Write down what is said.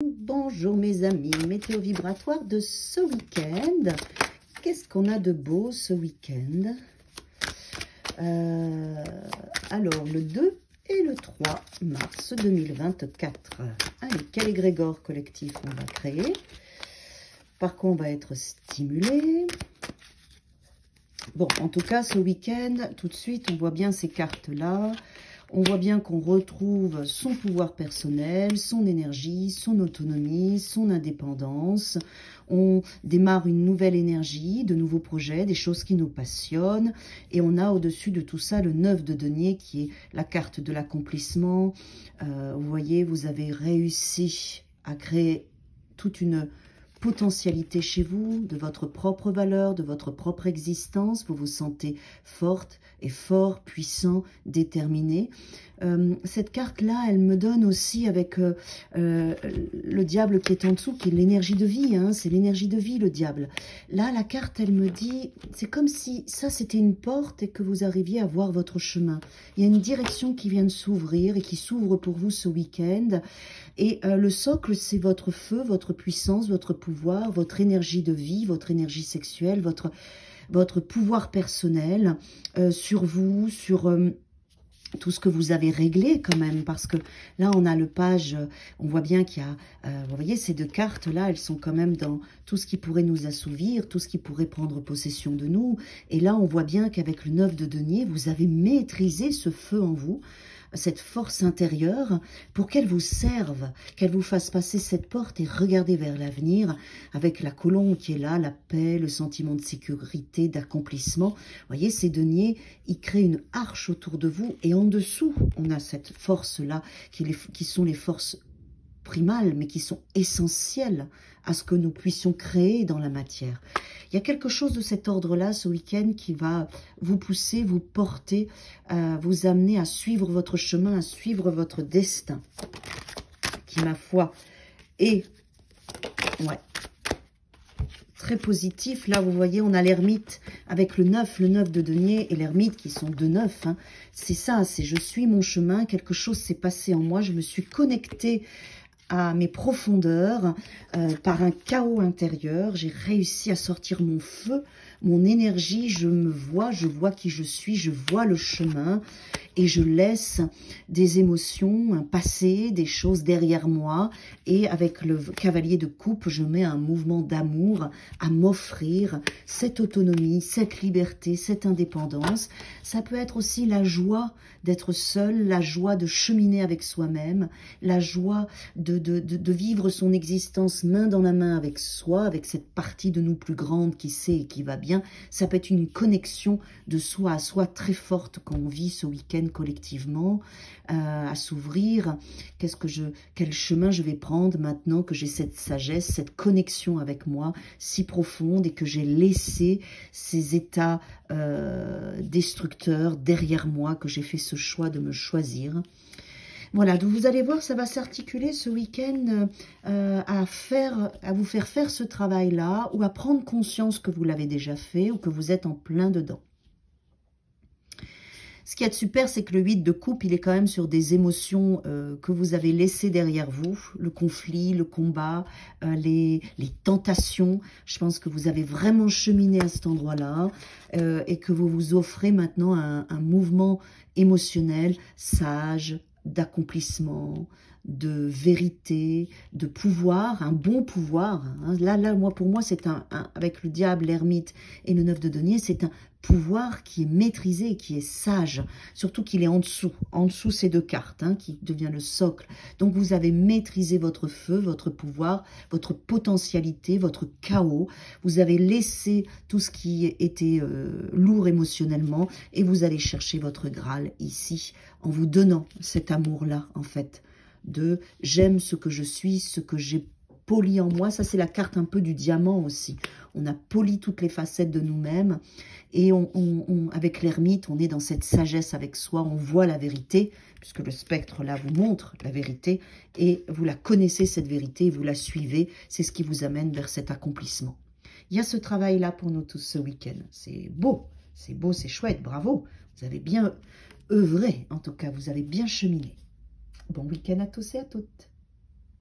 Bonjour mes amis, météo vibratoire de ce week-end. Qu'est-ce qu'on a de beau ce week-end? Alors, le 2 et le 3 mars 2024. Allez, quel égrégore collectif on va créer? Par quoi on va être stimulé? Bon, en tout cas, ce week-end, tout de suite, on voit bien ces cartes-là. On voit bien qu'on retrouve son pouvoir personnel, son énergie, son autonomie, son indépendance. On démarre une nouvelle énergie, de nouveaux projets, des choses qui nous passionnent. Et on a au-dessus de tout ça le 9 de denier qui est la carte de l'accomplissement. Vous voyez, vous avez réussi à créer toute une potentialité chez vous, de votre propre valeur, de votre propre existence. Vous vous sentez forte et fort, puissant, déterminé. Cette carte-là, elle me donne aussi avec le diable qui est en dessous, qui est l'énergie de vie. Hein, c'est l'énergie de vie, le diable. Là, la carte, elle me dit, c'est comme si ça, c'était une porte et que vous arriviez à voir votre chemin. Il y a une direction qui vient de s'ouvrir et qui s'ouvre pour vous ce week-end. Et le socle, c'est votre feu, votre puissance, votre pouvoir, votre énergie de vie, votre énergie sexuelle, votre pouvoir personnel sur vous, sur tout ce que vous avez réglé quand même, parce que là on a le page, on voit bien qu'il y a, vous voyez ces deux cartes là, elles sont quand même dans tout ce qui pourrait nous assouvir, tout ce qui pourrait prendre possession de nous, et là on voit bien qu'avec le 9 de denier, vous avez maîtrisé ce feu en vous, cette force intérieure, pour qu'elle vous serve, qu'elle vous fasse passer cette porte et regarder vers l'avenir avec la colombe qui est là, la paix, le sentiment de sécurité, d'accomplissement. Vous voyez, ces deniers, ils créent une arche autour de vous et en dessous, on a cette force-là qui sont les forces primales, mais qui sont essentielles à ce que nous puissions créer dans la matière. Il y a quelque chose de cet ordre-là ce week-end qui va vous pousser, vous porter, vous amener à suivre votre chemin, à suivre votre destin, qui, ma foi, est très positif. Là, vous voyez, on a l'ermite avec le 9 de denier et l'ermite qui sont deux 9. Hein. C'est ça, c'est je suis mon chemin, quelque chose s'est passé en moi, je me suis connectée à mes profondeurs, par un chaos intérieur, j'ai réussi à sortir mon feu, mon énergie, je me vois, je vois qui je suis, je vois le chemin et je laisse des émotions, un passé, des choses derrière moi et avec le cavalier de coupe, je mets un mouvement d'amour à m'offrir cette autonomie, cette liberté, cette indépendance. Ça peut être aussi la joie d'être seul, la joie de cheminer avec soi-même, la joie de vivre son existence main dans la main avec soi, avec cette partie de nous plus grande qui sait et qui va bien. Ça peut être une connexion de soi à soi très forte qu'on vit ce week-end collectivement, à s'ouvrir. Quel chemin je vais prendre maintenant que j'ai cette sagesse, cette connexion avec moi si profonde et que j'ai laissé ces états destructeurs derrière moi, que j'ai fait ce choix de me choisir. Voilà, donc vous allez voir, ça va s'articuler ce week-end à vous faire faire ce travail-là ou à prendre conscience que vous l'avez déjà fait ou que vous êtes en plein dedans. Ce qu'il y a de super, c'est que le 8 de coupe, il est quand même sur des émotions que vous avez laissées derrière vous. Le conflit, le combat, les tentations. Je pense que vous avez vraiment cheminé à cet endroit-là et que vous vous offrez maintenant un mouvement émotionnel sage, d'accomplissement, de vérité, de pouvoir, un bon pouvoir. Hein. Là, moi, pour moi, c'est avec le diable, l'ermite et le 9 de denier, c'est un pouvoir qui est maîtrisé, qui est sage, surtout qu'il est en dessous ces deux cartes, hein, qui devient le socle. Donc, vous avez maîtrisé votre feu, votre pouvoir, votre potentialité, votre chaos. Vous avez laissé tout ce qui était lourd émotionnellement et vous allez chercher votre Graal ici, en vous donnant cet amour-là, en fait, de j'aime ce que je suis, ce que j'ai poli en moi. Ça, c'est la carte un peu du diamant aussi. On a poli toutes les facettes de nous-mêmes et avec l'ermite, on est dans cette sagesse avec soi, on voit la vérité, puisque le spectre là vous montre la vérité et vous la connaissez cette vérité et vous la suivez. C'est ce qui vous amène vers cet accomplissement. Il y a ce travail-là pour nous tous ce week-end. C'est beau, c'est chouette, bravo. Vous avez bien œuvré, en tout cas, vous avez bien cheminé. Bon week-end à tous et à toutes.